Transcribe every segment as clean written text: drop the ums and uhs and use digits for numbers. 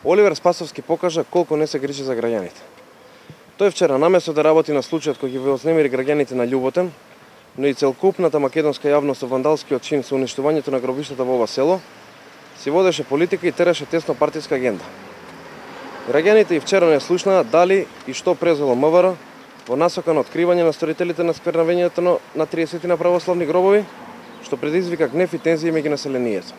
Оливер Спасовски покажа колку не се грижи за граѓаните. Тој вчера наместо да работи на случајот кој ги вознемири граѓаните на Љуботен, но и целокупната македонска јавност со вандалскиот чин со уништувањето на гробиштата во ова село, си водеше политика и тераше тесно партиска агенда. Граѓаните и вчера не слушнаа дали и што презело МВР во насока на откривање на сторителите на сквернавењето на 30 на православни гробови, што предизвика гнев и тензии меѓу населението.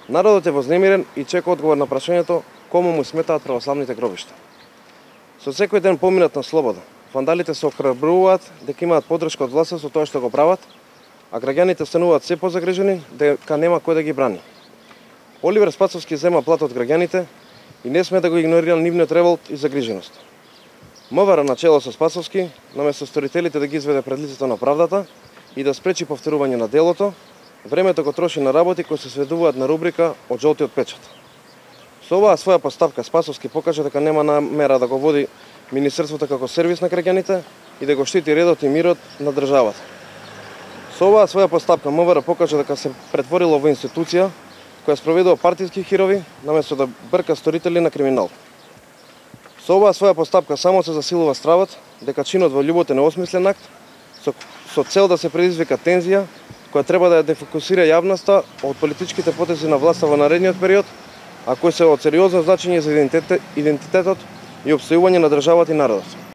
Народот е вознемирен и чека одговор на прашањето кому му сметаат православните гробишта. Со секој ден поминат на слобода, вандалите се охрабруваат дека имаат поддршка од власта со тоа што го прават, а граѓаните стануваат се позагрижени дека нема кој да ги брани. Оливер Спасовски зема плата од граѓаните и не сме да го игнорира нивниот револт и загриженост. МВР на чело со Спасовски, наместо сторителите да ги изведе пред лицето на правдата и да спречи повторување на делото, времето го троши на работи кои се сведуваат на рубрика од жолтиот печат. Со оваа своја поставка Спасовски покажа дека нема намера да го води Министерството како сервис на граѓаните и да го штити редот и мирот на државата. Со оваа своја поставка МВР покажа дека се претворило во институција која спроведува партиски хирови наместо да брка сторители на криминал. Со оваа своја постапка само се засилува стравот дека чинот во Љуботен е осмислен акт со цел да се предизвика тензија која треба да ја дефокусира јавноста од политичките потези на власта во наредниот период, а кои се од сериозно значење за идентитетот и опстојување на државата и народот.